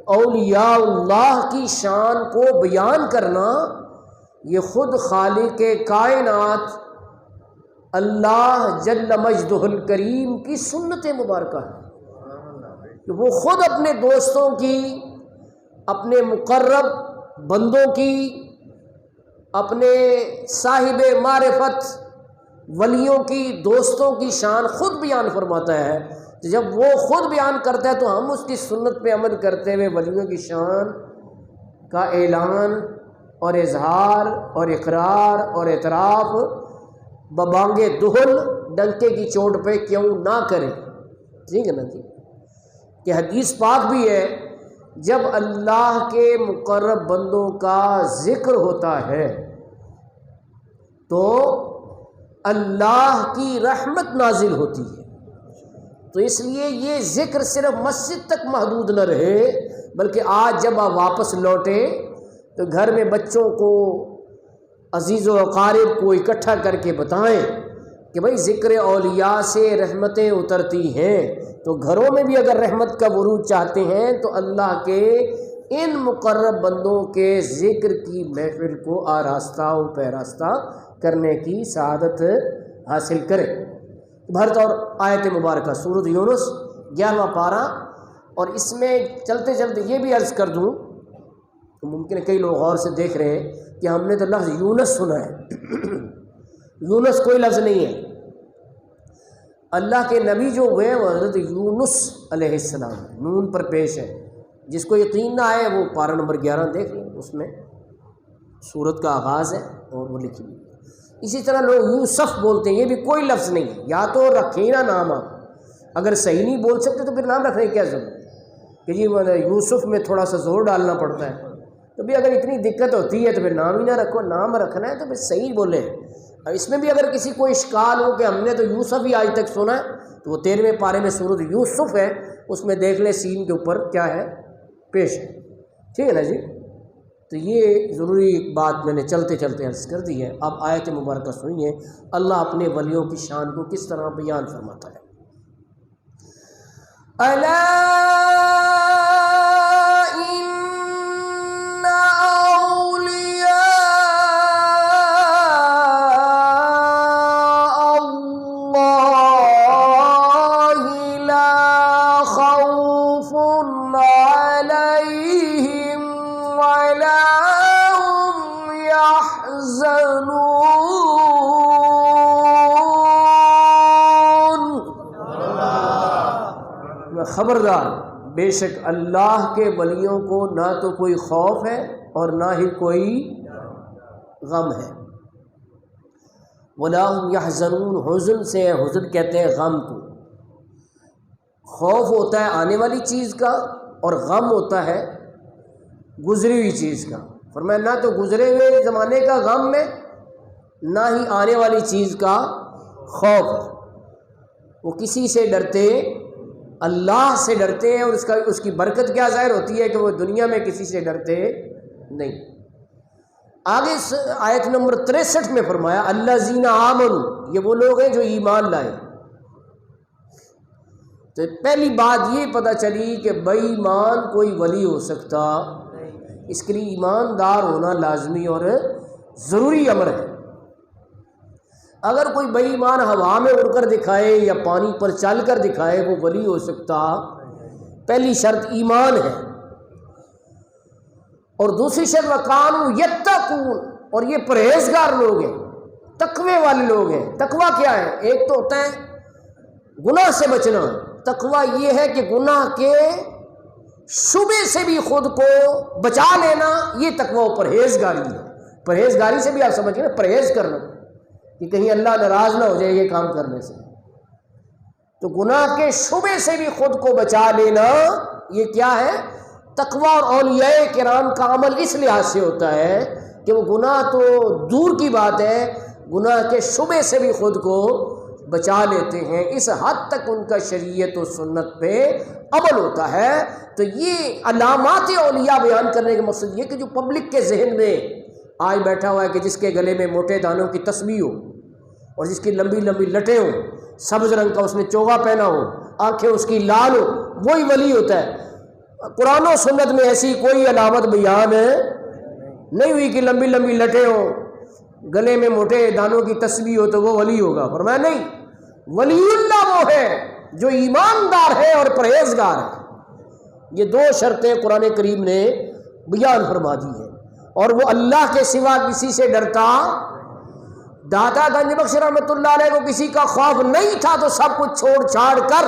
اولیاء اللہ کی شان کو بیان کرنا یہ خود خالق کائنات اللہ جل مجدہ الکریم کی سنت مبارکہ ہے کہ وہ خود اپنے دوستوں کی، اپنے مقرب بندوں کی، اپنے صاحب معرفت ولیوں کی، دوستوں کی شان خود بیان فرماتا ہے۔ تو جب وہ خود بیان کرتا ہے تو ہم اس کی سنت پہ عمل کرتے ہوئے ولیوں کی شان کا اعلان اور اظہار اور اقرار اور اعتراف ببانگ دہل ڈنکے کی چوٹ پہ کیوں نہ کریں؟ ٹھیک ہے نا جی؟ کہ حدیث پاک بھی ہے جب اللہ کے مقرب بندوں کا ذکر ہوتا ہے تو اللہ کی رحمت نازل ہوتی ہے۔ تو اس لیے یہ ذکر صرف مسجد تک محدود نہ رہے، بلکہ آج جب آپ واپس لوٹے تو گھر میں بچوں کو، عزیز و اقارب کو اکٹھا کر کے بتائیں کہ بھئی ذکر اولیاء سے رحمتیں اترتی ہیں۔ تو گھروں میں بھی اگر رحمت کا ورود چاہتے ہیں تو اللہ کے ان مقرب بندوں کے ذکر کی محفل کو آراستہ و پیراستہ کرنے کی سعادت حاصل کریں۔ بہرطور آیت مبارکہ سورۃ یونس 11واں پارہ، اور اس میں چلتے چلتے یہ بھی عرض کر دوں کہ ممکن ہے کئی لوگ غور سے دیکھ رہے ہیں کہ ہم نے تو لفظ یونس سنا ہے یونس کوئی لفظ نہیں ہے۔ اللہ کے نبی جو ہوئے وہ حضرت یونس علیہ السلام، نون پر پیش ہے۔ جس کو یقین نہ آئے وہ پارہ نمبر 11 دیکھ لیں، اس میں سورت کا آغاز ہے اور وہ لکھی ہوئی ہے۔ اسی طرح لوگ یوسف بولتے ہیں، یہ بھی کوئی لفظ نہیں ہے۔ یا تو رکھیں نا نام، آپ اگر صحیح نہیں بول سکتے تو پھر نام رکھنے کی کیا ضرورت ہے کہ جی یوسف میں تھوڑا سا زور ڈالنا پڑتا ہے۔ تو بھی اگر اتنی دقت ہوتی ہے تو پھر نام ہی نہ رکھو، نام رکھنا ہے تو پھر صحیح بولیں۔ اب اس میں بھی اگر کسی کو اشکال ہو کہ ہم نے تو یوسف ہی آج تک سنا ہے تو وہ 13ویں پارے میں سورۃ یوسف ہے، اس میں دیکھ لیں سین کے اوپر کیا ہے پیش ہے۔ ٹھیک ہے نا جی؟ تو یہ ضروری بات میں نے چلتے چلتے عرض کر دی ہے۔ اب آیت مبارکہ سنیے اللہ اپنے ولیوں کی شان کو کس طرح بیان فرماتا ہے۔ الا ان اولیاء اللہ لا خوف علیہم ولا هم يحزنون۔ خبردار، بے شک اللہ کے ولیوں کو نہ تو کوئی خوف ہے اور نہ ہی کوئی غم ہے۔ ولا هم يحزنون، حزن سے حزن کہتے ہیں غم کو۔ خوف ہوتا ہے آنے والی چیز کا اور غم ہوتا ہے گزری ہوئی چیز کا۔ فرمایا نہ تو گزرے ہوئے زمانے کا غم ہے نہ ہی آنے والی چیز کا خوف ہے۔ وہ کسی سے ڈرتے، اللہ سے ڈرتے ہیں، اور اس کی برکت کیا ظاہر ہوتی ہے کہ وہ دنیا میں کسی سے ڈرتے نہیں۔ آگے آیت نمبر 63 میں فرمایا الذین آمنوا، یہ وہ لوگ ہیں جو ایمان لائے۔ تو پہلی بات یہ پتہ چلی کہ بے ایمان کوئی ولی ہو سکتا، اس کے لیے ایماندار ہونا لازمی اور ضروری امر ہے۔ اگر کوئی بے ایمان ہوا میں اڑ کر دکھائے یا پانی پر چل کر دکھائے وہ ولی ہو سکتا، پہلی شرط ایمان ہے۔ اور دوسری شرط وَكَانُوا يَتَّقُونَ، اور یہ پرہیزگار لوگ ہیں، تقوی والے لوگ ہیں۔ تقوی کیا ہے؟ ایک تو ہوتا ہے گناہ سے بچنا، تقوی یہ ہے کہ گناہ کے شبے سے بھی خود کو بچا لینا، یہ تقوی و پرہیزگاری ہے۔ پرہیزگاری سے بھی آپ سمجھیں نا، پرہیز کرنا کہ کہیں اللہ ناراض نہ ہو جائے یہ کام کرنے سے۔ تو گناہ کے شبے سے بھی خود کو بچا لینا یہ کیا ہے؟ تقوی۔ اور اولیاء کرام کا عمل اس لحاظ سے ہوتا ہے کہ وہ گناہ تو دور کی بات ہے، گناہ کے شبے سے بھی خود کو بچا لیتے ہیں، اس حد تک ان کا شریعت و سنت پہ عمل ہوتا ہے۔ تو یہ علامات اولیاء بیان کرنے کا مقصد یہ کہ جو پبلک کے ذہن میں آج بیٹھا ہوا ہے کہ جس کے گلے میں موٹے دانوں کی تسبیح ہو اور جس کی لمبی لمبی لٹیں ہوں، سبز رنگ کا اس نے چوغا پہنا ہو، آنکھیں اس کی لال ہو، وہی ولی ہوتا ہے۔ قرآن و سنت میں ایسی کوئی علامت بیان نہیں ہوئی کہ لمبی لمبی لٹیں ہوں، گلے میں موٹے دانوں کی تسبیح ہو تو وہ ولی ہوگا۔ فرمایا نہیں، ولی اللہ وہ ہے جو ایماندار ہے اور پرہیزگار ہے۔ یہ 2 شرطیں قرآن کریم نے بیان فرما دی ہیں، اور وہ اللہ کے سوا کسی سے ڈرتا۔ داتا گنج بخش رحمۃ اللہ علیہ کو کسی کا خوف نہیں تھا تو سب کچھ چھوڑ چھاڑ کر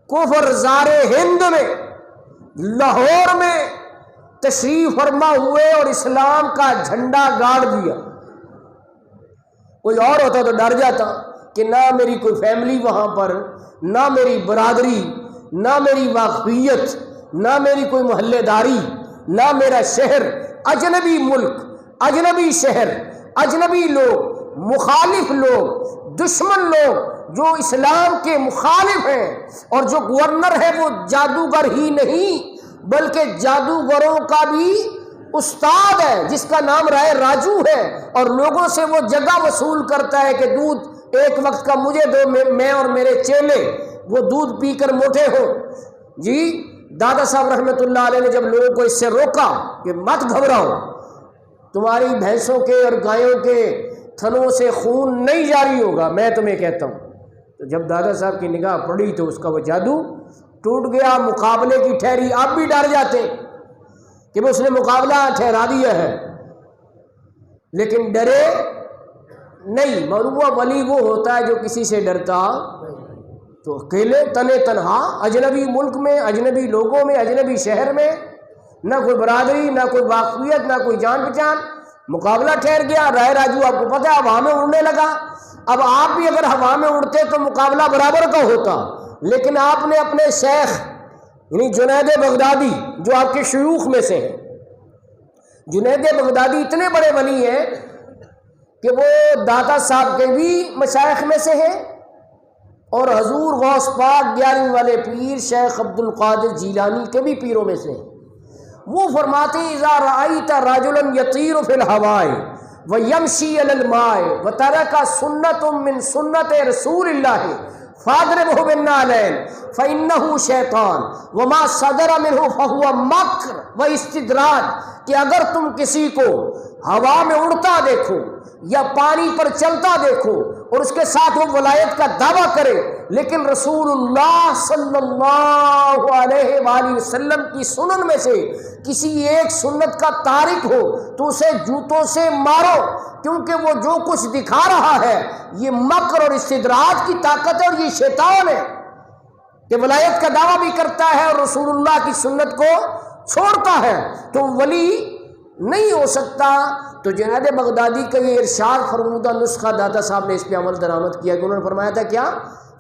کفر زار ہند میں لاہور میں تشریف فرما ہوئے اور اسلام کا جھنڈا گاڑ دیا۔ کوئی اور ہوتا تو ڈر جاتا کہ نہ میری کوئی فیملی وہاں پر، نہ میری برادری، نہ میری واقفیت، نہ میری کوئی محلے داری، نہ میرا شہر، اجنبی ملک، اجنبی شہر، اجنبی لوگ، مخالف لوگ، دشمن لوگ جو اسلام کے مخالف ہیں، اور جو گورنر ہے وہ جادوگر ہی نہیں بلکہ جادوگروں کا بھی استاد ہے، جس کا نام رائے راجو ہے، اور لوگوں سے وہ جگہ وصول کرتا ہے کہ دودھ ایک وقت کا مجھے دو، میں اور میرے چیلے وہ دودھ پی کر موٹے ہو۔ جی دادا صاحب رحمۃ اللہ علیہ نے جب لوگوں کو اس سے روکا کہ مت گھبراؤ، تمہاری بھینسوں کے اور گایوں کے تھنوں سے خون نہیں جاری ہوگا، میں تمہیں کہتا ہوں۔ تو جب دادا صاحب کی نگاہ پڑی تو اس کا وہ جادو ٹوٹ گیا، مقابلے کی ٹھہری۔ آپ بھی ڈر جاتے کہ اس نے مقابلہ ٹھہرا دیا ہے، لیکن ڈرے نہیں۔ مروہ ولی وہ ہوتا ہے جو کسی سے ڈرتا، تو اکیلے تنے تنہا اجنبی ملک میں، اجنبی لوگوں میں، اجنبی شہر میں، نہ کوئی برادری، نہ کوئی واقفیت، نہ کوئی جان پہچان، مقابلہ ٹھہر گیا۔ رائے راجو آپ کو پتہ ہے ہوا میں اڑنے لگا۔ اب آپ بھی اگر ہوا میں اڑتے تو مقابلہ برابر کا ہوتا، لیکن آپ نے اپنے شیخ یعنی جنید بغدادی جو آپ کے شیوخ میں سے ہیں، جنید بغدادی اتنے بڑے ولی ہیں کہ وہ داتا صاحب کے بھی مشائخ میں سے ہیں، اور حضور غوث پاک 11ویں والے پیر شیخ عبد القادر جیلانی کے بھی پیروں میں سے ہیں۔ وہ فرماتے ہیں اذا رأیت رجلا یطیر فی الہواء ویمشی علی الماء وترک سنۃ من سنت رسول اللہ فاضربہ بالنعلین فإنہ شیطان وما صدر منہ فہو مکر و استدراج، کہ اگر تم کسی کو ہوا میں اڑتا دیکھو یا پانی پر چلتا دیکھو اور اس کے ساتھ وہ ولایت کا دعویٰ کرے، لیکن رسول اللہ صلی اللہ علیہ وآلہ وسلم کی سنن میں سے کسی ایک سنت کا تارک ہو تو اسے جوتوں سے مارو، کیونکہ وہ جو کچھ دکھا رہا ہے یہ مکر اور استدراج کی طاقت ہے، اور یہ شیطان ہے کہ ولایت کا دعویٰ بھی کرتا ہے اور رسول اللہ کی سنت کو چھوڑتا ہے، تو ولی نہیں ہو سکتا۔ تو جنید بغدادی کا یہ ارشاد فرمودہ نسخہ داتا صاحب نے اس پہ عمل درآمد کیا کہ انہوں نے فرمایا تھا کیا؟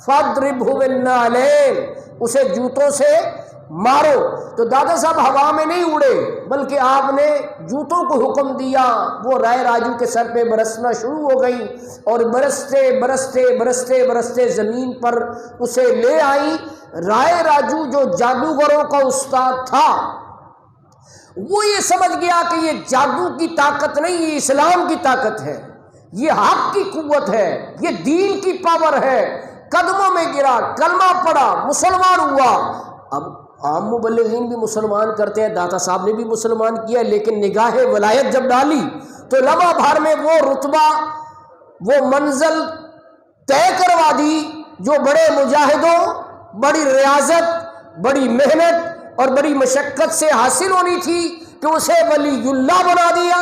فَاضْرِبْهُ بِالنَّعْلَيْنِ، اسے جوتوں سے مارو۔ تو دادا صاحب ہوا میں نہیں اڑے بلکہ آپ نے جوتوں کو حکم دیا، وہ رائے راجو کے سر پہ برسنا شروع ہو گئی، اور برستے برستے برستے برستے زمین پر اسے لے آئی۔ رائے راجو جو جادوگروں کا استاد تھا وہ یہ سمجھ گیا کہ یہ جادو کی طاقت نہیں، یہ اسلام کی طاقت ہے، یہ حق کی قوت ہے، یہ دین کی پاور ہے۔ قدموں میں گرا، کلمہ پڑا، مسلمان ہوا۔ اب عام مبلغین بھی مسلمان کرتے ہیں، داتا صاحب نے بھی مسلمان کیا، لیکن نگاہ ولایت جب ڈالی تو لمحہ بھر میں وہ رتبہ، وہ منزل طے کروا دی جو بڑے مجاہدوں، بڑی ریاضت، بڑی محنت اور بڑی مشقت سے حاصل ہونی تھی، کہ اسے ولی اللہ بنا دیا،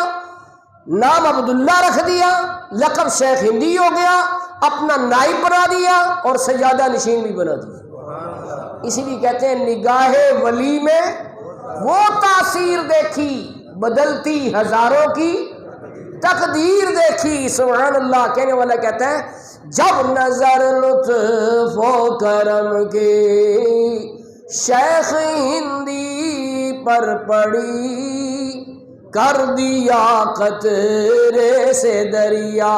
نام عبداللہ رکھ دیا، لقب شیخ ہندی ہو گیا، اپنا نائب بنا دیا اور سجادہ نشین بھی بنا دیا۔ اسی لیے کہتے ہیں نگاہ ولی میں وہ تاثیر دیکھی، بدلتی ہزاروں کی تقدیر دیکھی۔ سبحان اللہ۔ کہنے والا کہتا ہے جب نظر لطف و کرم کی شیخ ہندی پر پڑی، کر دیا قطرے سے دریا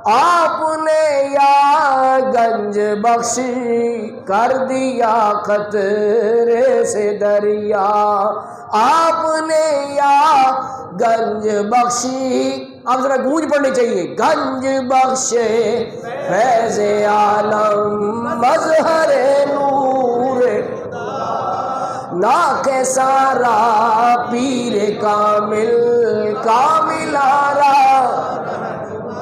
آپ نے یا گنج بخشی، کر دیا قطرے سے دریا آپ نے یا گنج بخشی۔ اب ذرا گونج پڑھنی چاہیے، گنج بخشے فیض عالم مظہر نور، نا کے سارا پیر کامل کامل